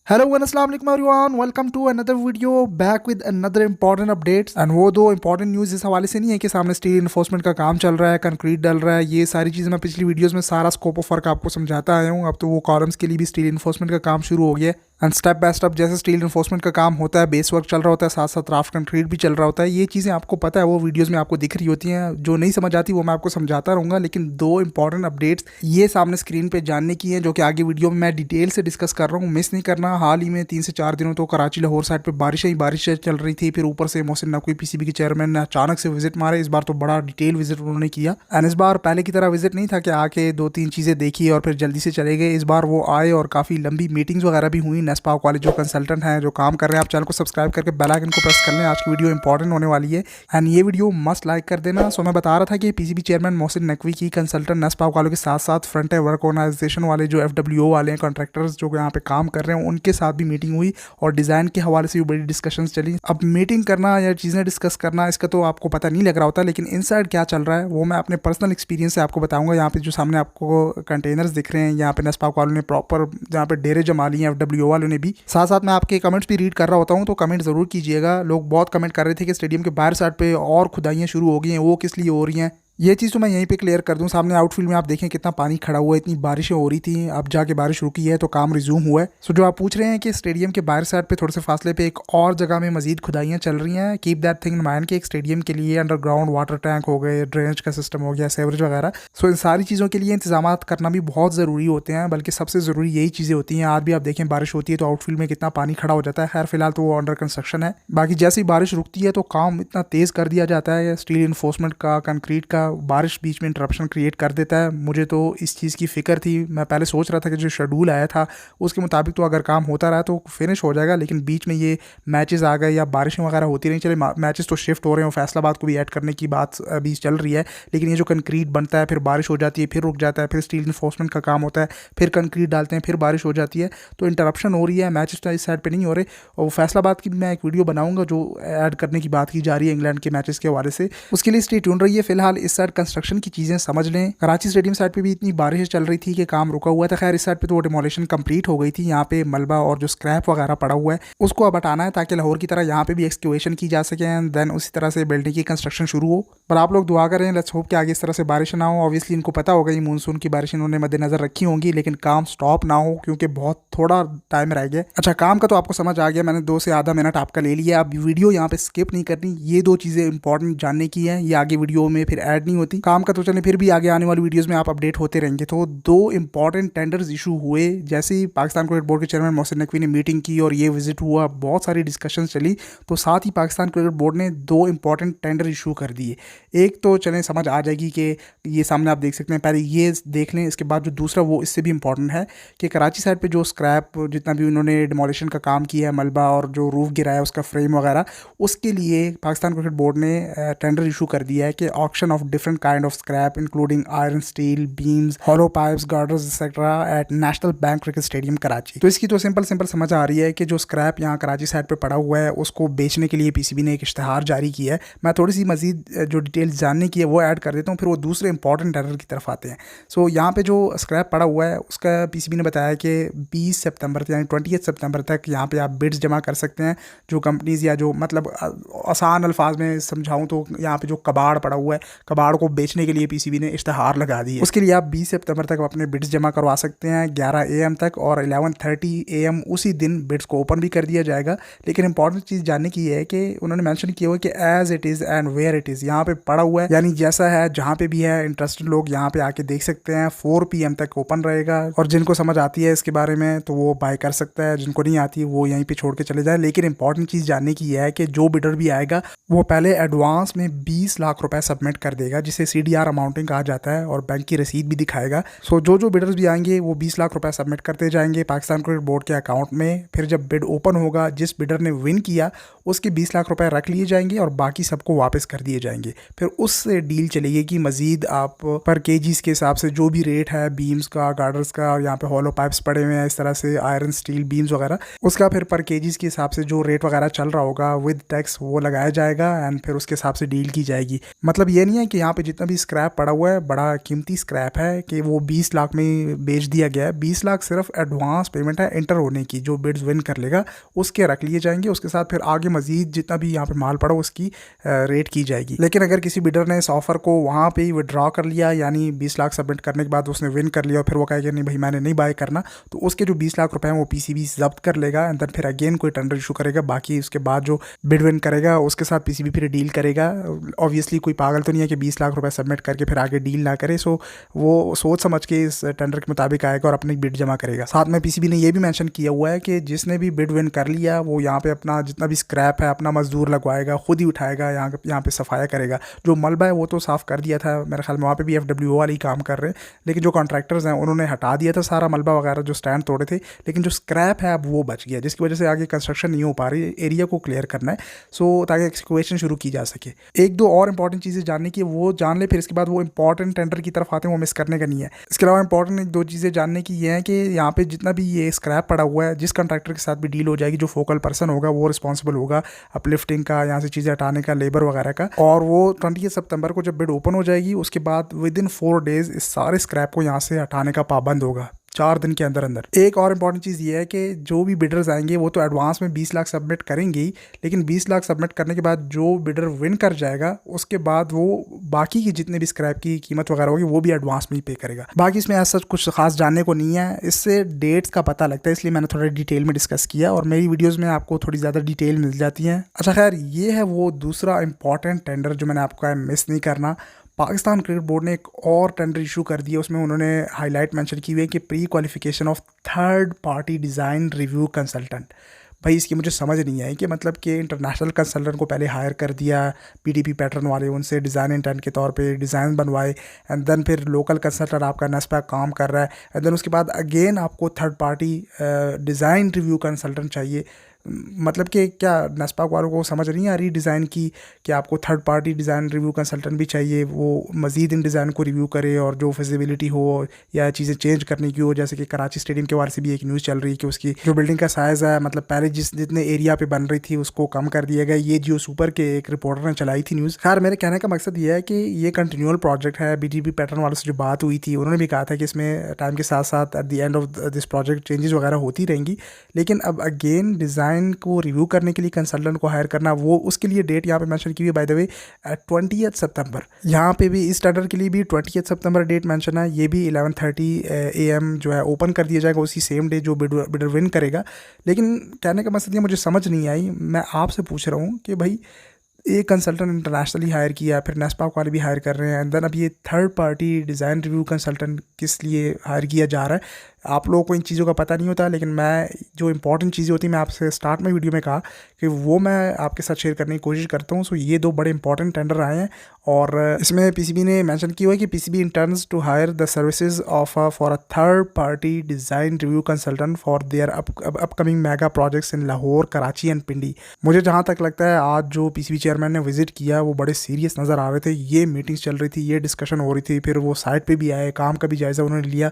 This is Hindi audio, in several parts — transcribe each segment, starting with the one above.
हेलो वन अस्सलाम वालेकुम everyone, welcome to another video back with another important updates. And वो दो इंपॉर्टेंट न्यूज़ इस हवाले से नहीं है कि सामने स्टील इन्फोर्समेंट का काम चल रहा है, कंक्रीट डल रहा है, ये सारी चीज़ें मैं पिछली वीडियोस में सारा स्कोप ऑफ वर्क आपको समझाता आया हूँ। अब तो वो कॉलम्स के लिए भी स्टील इन्फोर्समेंट का काम शुरू हो गया है। एंड स्टेप बाय स्टेप जैसे स्टील इन्फोर्समेंट का काम होता है, बेस वर्क चल रहा होता है, साथ साथ राफ्ट कंक्रीट भी चल रहा होता है। ये चीज़ें आपको पता है, वो वीडियोज़ में आपको दिख रही होती हैं। जो नहीं समझ आती वो मैं आपको समझाता रहूँगा, लेकिन दो इंपॉर्टेंट अपडेट्स ये सामने स्क्रीन पे जानने की हैं, जो कि आगे वीडियो में मैं डिटेल से डिस्कस कर रहा हूँ, मिस नहीं करना। हाल ही में 3 से 4 दिनों तो कराची लाहौर साइड पे बारिशें ही बारिशें चल रही थी। फिर ऊपर से मोहसिन नकवी पीसीबी के चेयरमैन ने अचानक से विजिट मारे। इस बार तो बड़ा डिटेल विजिट उन्होंने किया। एंड इस बार पहले की तरह विजिट नहीं था कि आके 2-3 चीज़ें देखी और फिर जल्दी से चले गए। इस बार वो आए और काफ़ी लंबी मीटिंग्स वगैरह भी हुई। नेस्पाक वाले जो कंसल्टेंट हैं, जो काम कर रहे हैं, आप चैनल को सब्सक्राइब करके बेल आइकन को प्रेस कर लें। आज की वीडियो इंपॉर्टेंट होने वाली है एंड ये वीडियो मस्ट लाइक कर देना। सो मैं बता रहा था कि पीसीबी चेयरमैन मोहसिन नकवी की कंसल्टेंट नेस्पाक वालों के साथ साथ फ्रंट वर्क ऑर्गेनाइजेशन वाले जो FWO वाले हैं, कॉन्ट्रैक्टर्स जो यहाँ पे काम कर रहे हैं, उनके साथ भी मीटिंग हुई और डिज़ाइन के हवाले से भी बड़ी डिस्कशंस चली। अब मीटिंग करना या चीज़ें डिस्कस करना, इसका तो आपको पता नहीं लग रहा होता, लेकिन इनसाइड क्या चल रहा है वो मैं अपने पर्सनल एक्सपीरियंस से आपको बताऊंगा। यहाँ पे जो सामने आपको कंटेनर्स दिख रहे हैं, यहाँ पे नेस्पाक वालों ने प्रॉपर जहाँ पे डेरे जमा लिए हैं, FWO वालों ने भी। साथ साथ मैं आपके कमेंट्स भी रीड कर रहा होता हूँ, तो कमेंट ज़रूर कीजिएगा। लोग बहुत कमेंट कर रहे थे कि स्टेडियम के बाहर साइड पे और खुदाइयाँ शुरू हो गई हैं, वो किस लिए हो रही हैं। ये चीज़ तो मैं यहीं पे क्लियर कर दूं। सामने आउटफील्ड में आप देखें कितना पानी खड़ा हुआ है, इतनी बारिशें हो रही थी। अब जाके बारिश रुकी है तो काम रिज्यूम हुआ है। सो जो आप पूछ रहे हैं कि स्टेडियम के बाहर साइड पे थोड़े से फासले पे एक और जगह में मजीद खुदाइयाँ चल रही हैं, keep that thing in mind कि एक स्टेडियम के लिए अंडरग्राउंड वाटर टैंक हो गए, ड्रेनेज का सिस्टम हो गया, सेवरेज वगैरह। सो इन सारी चीज़ों के लिए इंतजाम करना भी बहुत ज़रूरी होते हैं, बल्कि सबसे ज़रूरी यही चीज़ें होती हैं। आज भी आप देखें बारिश होती है तो आउटफील्ड में कितना पानी खड़ा हो जाता है। खैर फिलहाल तो वो अंडर कंस्ट्रक्शन है। बाकी जैसे ही बारिश रुकती है तो काम इतना तेज़ कर दिया जाता है स्टील इन्फोर्समेंट का, कंक्रीट का। बारिश बीच में इंटरप्शन क्रिएट कर देता है। मुझे तो इस चीज़ की फ़िक्र थी। मैं पहले सोच रहा था कि जो शेड्यूल आया था उसके मुताबिक तो अगर काम होता रहा तो फिनिश हो जाएगा, लेकिन बीच में ये मैचेस आ गए या बारिशें वगैरह होती रही। चले मैचेस तो शिफ्ट हो रहे हैं, फैसलाबाद को भी ऐड करने की बात अभी चल रही है, लेकिन ये जो कंक्रीट बनता है, फिर बारिश हो जाती है, फिर रुक जाता है, फिर स्टील इन्फोर्समेंट का काम होता है, फिर कंक्रीट डालते हैं, फिर बारिश हो जाती है, तो इंटरप्शन हो रही है। मैचेस तो इस साइड पर नहीं हो रहे। और फैसलाबाद की भी मैं एक वीडियो बनाऊंगा जो ऐड करने की बात की जा रही है इंग्लैंड के मैचेस के हवाले से, उसके लिए स्टे ट्यून रहिए। फिलहाल इस साइड कंस्ट्रक्शन की चीज़ें समझ लें। कराची स्टेडियम साइड पे भी इतनी बारिश चल रही थी कि काम रुका हुआ था। खैर इस साइड पे तो डिमोलिशन कंप्लीट हो गई थी। यहाँ पे मलबा और जो स्क्रैप वगैरह पड़ा हुआ है उसको अब हटाना है, ताकि लाहौर की तरह यहाँ पे भी एक्सक्यूएशन की जा सके एंड देन उसी तरह से बिल्डिंग की कंस्ट्रक्शन शुरू हो। पर आप लोग दुआ करें, लेट्स होप कि आगे इस तरह से बारिश ना हो। ऑब्वियसली इनको पता होगा ये मानसून की बारिश इन्होंने मद्देनजर रखी होंगी, लेकिन काम स्टॉप ना हो क्योंकि बहुत थोड़ा टाइम रह गया। अच्छा, काम का तो आपको समझ आ गया, मैंने 2 से आधा मिनट आपका ले लिया। अब वीडियो यहाँ पे स्किप नहीं करनी, ये दो चीज़ें इंपॉर्टेंट जानने की है, ये आगे वीडियो में फिर ऐड नहीं होती। काम का तो चले फिर भी आगे आने वाली वीडियोज़ में आप अपडेट होते रहेंगे। तो 2 इंपॉर्टेंट टेंडर्स इशू हुए जैसे ही पाकिस्तान क्रिकेट बोर्ड के चेयरमैन मोहसिन नकवी ने मीटिंग की और ये विजिट हुआ, बहुत सारी डिस्कशन चली, तो साथ ही पाकिस्तान क्रिकेट बोर्ड ने 2 इंपॉर्टेंट टेंडर इशू कर दिए। एक तो चलें समझ आ जाएगी कि ये सामने आप देख सकते हैं, पहले ये देख लें। इसके बाद जो दूसरा वो इससे भी इंपॉर्टेंट है कि कराची साइड पे जो स्क्रैप जितना भी उन्होंने डिमोलिशन का काम किया है, मलबा और जो रूफ गिराया उसका फ्रेम वगैरह, उसके लिए पाकिस्तान क्रिकेट बोर्ड ने टेंडर इशू कर दिया है कि auction of different kind of scrap including iron, steel, beams, hollow pipes, girders etcetera at national bank cricket stadium Karachi. तो इसकी तो सिंपल समझ आ रही है कि जो स्क्रैप यहाँ कराची साइड पे पड़ा हुआ है उसको बेचने के लिए पीसीबी ने एक इश्तहार जारी किया है। मैं थोड़ी सी मजीद जो डिटेल्स जानने की है वो ऐड कर देता हूँ, फिर वो दूसरे इंपॉर्टेंट टेंडर की तरफ आते हैं। सो यहाँ पे जो स्क्रैप पड़ा हुआ है उसका पीसीबी ने बताया कि 20 सितंबर यानी 20 सितंबर तक यहाँ पे आप बिड्स जमा कर सकते हैं। जो कंपनीज या जो मतलब आसान अल्फाज में समझाऊँ तो यहाँ पे जो कबाड़ पड़ा हुआ है, कबाड़ को बेचने के लिए पीसीबी ने इश्तहार लगा दी है। उसके लिए आप 20 सितंबर तक अपने बिड्स जमा करवा सकते हैं 11 AM तक, और 11:30 AM उसी दिन बिड्स को ओपन भी कर दिया जाएगा। लेकिन इंपॉर्टेंट चीज़ जानने की है कि उन्होंने मेंशन किया हुआ कि as it is and where it is, यहाँ पे पड़ा हुआ है यानी जैसा है जहाँ पे भी है, इंटरेस्टेड लोग यहाँ पे आके देख सकते हैं। 4 PM तक ओपन रहेगा और जिनको समझ आती है इसके बारे में तो वो बाय कर सकता है, जिनको नहीं आती वो यहीं पे छोड़ के चले जाए। लेकिन इंपॉर्टेंट चीज़ जानने की है कि जो बिडर भी आएगा वो पहले एडवांस में 20 लाख रुपए सबमिट कर देगा, जिसे CDR अमाउंटिंग कहा जाता है, और बैंक की रसीद भी दिखाएगा। सो जो बिडर्स भी आएंगे वो 20 लाख रुपए सबमिट करते जाएंगे पाकिस्तान क्रिकेट बोर्ड के अकाउंट में। फिर जब बिड ओपन होगा, जिस बिडर ने विन किया उसके 20 लाख रुपए रख लिए जाएंगे और बाकी सबको वापस कर दिए जाएंगे। फिर उससे डील चलेगी कि मजीद आप पर केजीज के हिसाब से जो भी रेट है बीम्स का, गार्डर्स का, और यहाँ पे हॉलो पाइप्स पड़े हुए हैं इस तरह से, आयरन, स्टील, बीम्स वगैरह, उसका फिर पर केजीज के हिसाब से जो रेट वगैरह चल रहा होगा विद टैक्स वो लगाया जाएगा एंड फिर उसके हिसाब से डील की जाएगी। मतलब ये नहीं है कि कि यहाँ पे जितना भी स्क्रैप पड़ा हुआ है बड़ा कीमती स्क्रैप है कि वो 20 लाख में बेच दिया गया है। 20 लाख सिर्फ एडवांस पेमेंट है एंटर होने की, जो बिड्स विन कर लेगा उसके रख लिए जाएंगे। उसके साथ फिर आगे मजीद जितना भी यहाँ पे माल पड़ा उसकी रेट की जाएगी। लेकिन अगर किसी बिडर ने इस ऑफर को वहाँ पे ही विड्रॉ कर लिया, यानी 20 लाख सबमिट करने के बाद उसने विन कर लिया और फिर वो कहेगा नहीं भाई मैंने नहीं बाय करना, तो उसके जो 20 लाख रुपए हैं वो पीसीबी जब्त कर लेगा एंड देन फिर अगेन कोई टेंडर इशू करेगा। बाकी उसके बाद जो बिड विन करेगा उसके साथ पीसीबी फिर डील करेगा। ऑब्वियसली कोई पागल तो नहीं है कि 20 लाख रुपए सबमिट करके फिर आगे डील ना करे। सो वो सोच समझ के इस टेंडर के मुताबिक आएगा और अपनी बिड जमा करेगा। साथ में पीसीबी ने ये भी मेंशन किया हुआ है कि जिसने भी बिड विन कर लिया वो यहाँ पे अपना जितना भी स्क्रैप है अपना मजदूर लगवाएगा, खुद ही उठाएगा, यहाँ पे सफाया करेगा। जो मलबा है वो तो साफ़ कर दिया था, मेरे ख्याल में वहाँ पे भी FWO वाले ही काम कर रहे हैं, लेकिन जो कॉन्ट्रैक्टर्स हैं उन्होंने हटा दिया था सारा मलबा वगैरह जो स्टैंड तोड़े थे, लेकिन जो स्क्रैप है अब वो बच गया, जिसकी वजह से आगे कंस्ट्रक्शन नहीं हो पा रही। एरिया को क्लियर करना है ताकि एक्सक्वेशन शुरू की जा सके। एक दो और इंपॉर्टेंट चीज़ें जानने की वो जान ले, फिर इसके बाद वो इंपॉर्टेंट टेंडर की तरफ आते हैं, वो मिस करने का नहीं है। इसके अलावा इंपॉर्टेंट दो चीज़ें जानने की ये है कि यहाँ पे जितना भी ये स्क्रैप पड़ा हुआ है, जिस कॉन्ट्रैक्टर के साथ भी डील हो जाएगी, जो फोकल पर्सन होगा वो रिस्पॉन्सिबल होगा अपलिफ्टिंग का, यहाँ से चीज़ें हटाने का, लेबर वगैरह का। और वो 20 सितंबर को जब बिड ओपन हो जाएगी उसके बाद विद इन 4 डेज इस सारे स्क्रैप को यहाँ से हटाने का पाबंद होगा, 4 दिन के अंदर अंदर। एक और इम्पॉर्टेंट चीज़ ये है कि जो भी बिडर्स आएंगे वो तो एडवांस में 20 लाख सबमिट करेंगे ही, लेकिन 20 लाख सबमिट करने के बाद जो बिडर विन कर जाएगा उसके बाद वो बाकी की जितने भी स्क्रैप की कीमत वगैरह होगी वो भी एडवांस में ही पे करेगा। बाकी इसमें ऐसा कुछ खास जानने को नहीं है, इससे डेट्स का पता लगता है, इसलिए मैंने थोड़ा डिटेल में डिस्कस किया और मेरी वीडियोज़ में आपको थोड़ी ज़्यादा डिटेल मिल जाती है। अच्छा खैर, ये है वो दूसरा इंपॉर्टेंट टेंडर जो मैंने आपको मिस नहीं करना। पाकिस्तान क्रिकेट बोर्ड ने एक और टेंडर इशू कर दिया, उसमें उन्होंने हाईलाइट मेंशन की हुई है कि pre qualification of third party design review consultant. भाई इसकी मुझे समझ नहीं आई कि मतलब कि इंटरनेशनल कंसल्टेंट को पहले हायर कर दिया PDP पैटर्न वाले, उनसे डिज़ाइन इंटेंट के तौर पे डिज़ाइन बनवाए एंड देन फिर लोकल कंसल्टेंट आपका नेस्पैक काम कर रहा है एंड देन उसके बाद अगेन आपको third party design review consultant चाहिए। मतलब कि क्या नेस्पैक वालों को समझ नहीं आ रही डिज़ाइन की कि आपको third party design review consultant भी चाहिए, वो मज़ीद इन डिज़ाइन को रिव्यू करे और जो फिजिबिलिटी हो या चीज़ें चेंज करने की हो। जैसे कि कराची स्टेडियम के बारे से भी एक न्यूज़ चल रही है कि उसकी जो बिल्डिंग का साइज़ है, मतलब पहले जितने एरिया पे बन रही थी उसको कम कर दिया गया। ये जियो सुपर के एक रिपोर्टर ने चलाई थी न्यूज़। खैर मेरे कहने का मकसद ये है कि ये कंटिन्यूअल प्रोजेक्ट है। BDP पैटर्न वालों से जो बात हुई थी उन्होंने भी कहा था कि इसमें टाइम के साथ साथ at the end of this project changes वगैरह होती रहेंगी, लेकिन अब अगेन डिज़ाइन को रिव्यू करने के लिए कंसल्टेंट को हायर करना, वो उसके लिए डेट यहाँ पे मेंशन की हुई है बाय द वे 20 सितंबर। यहाँ पे भी इस टेंडर के लिए भी 20 सितंबर डेट मेंशन है। ये भी 11:30 AM जो है ओपन कर दिया जाएगा उसी सेम डे जो बिडर विन करेगा। लेकिन कहने का मकसद ये मुझे समझ नहीं आई, मैं आपसे पूछ रहा हूँ कि भाई एक कंसल्टेंट इंटरनेशनली हायर किया, फिर नेस्पैक वाले भी हायर कर रहे हैं एंड देन अब ये third party design review consultant किस लिए हायर किया जा रहा है? आप लोगों को इन चीज़ों का पता नहीं होता, लेकिन मैं जो इंपॉर्टेंट चीज़ें होती हैं मैं आपसे स्टार्ट में वीडियो में कहा कि वो मैं आपके साथ शेयर करने की कोशिश करता हूँ। सो ये 2 बड़े इंपॉर्टेंट टेंडर आए हैं और इसमें PCB ने मेंशन किया हुआ है कि PCB interns to hire the services of for a third party design review consultant for their upcoming mega projects in Lahore, Karachi and Pindi. मुझे जहाँ तक लगता है आज जो PCB चेयरमैन ने विजिट किया वो बड़े सीरियस नज़र आ रहे थे। ये मीटिंग्स चल रही थी, ये डिस्कशन हो रही थी, फिर वो साइट पे भी आए, काम का भी जायज़ा उन्होंने लिया।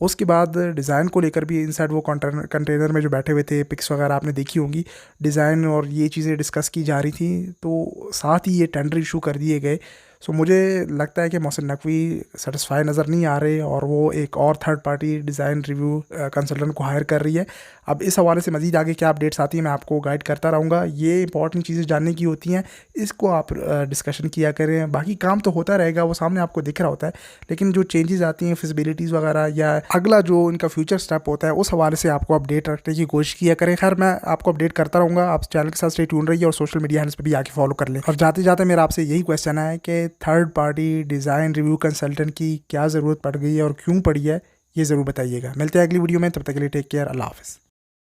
उसके बाद डिज़ाइन को लेकर भी इनसाइड वो कंटेनर में जो बैठे हुए थे, पिक्स वगैरह आपने देखी होंगी, डिज़ाइन और ये चीज़ें डिस्कस की जा रही थी। तो साथ ही ये टेंडर इशू कर दिए गए। सो मुझे लगता है कि मोहसिन नकवी सेटिस्फाई नज़र नहीं आ रहे और वो एक और third party design review consultant को हायर कर रही है। अब इस हवाले से मज़ीद आगे क्या अपडेट्स आती हैं मैं आपको गाइड करता रहूँगा। ये इंपॉर्टेंट चीज़ें जानने की होती हैं, इसको आप डिस्कशन किया करें। बाकी काम तो होता रहेगा, वो सामने आपको दिख रहा होता है, लेकिन जो चेंजेस आती हैं फिजिबिलिटीज़ वगैरह या अगला जो इनका फ्यूचर स्टेप होता है उस हवाले से आपको अपडेट रखने की कोशिश किया करें। खैर मैं आपको अपडेट करता रहूँगा, आप चैनल के साथ स्टे ट्यून रहिए और सोशल मीडिया हैंडल्स पर भी आके फॉलो कर लें। और जाते जाते मेरा आपसे यही क्वेश्चन है कि third party design review consultant की क्या ज़रूरत पड़ गई है और क्यों पड़ी है, ये ज़रूर बताइएगा। मिलते हैं अगली वीडियो में, तब तक के लिए टेक केयर, अल्लाह हाफ़िज़।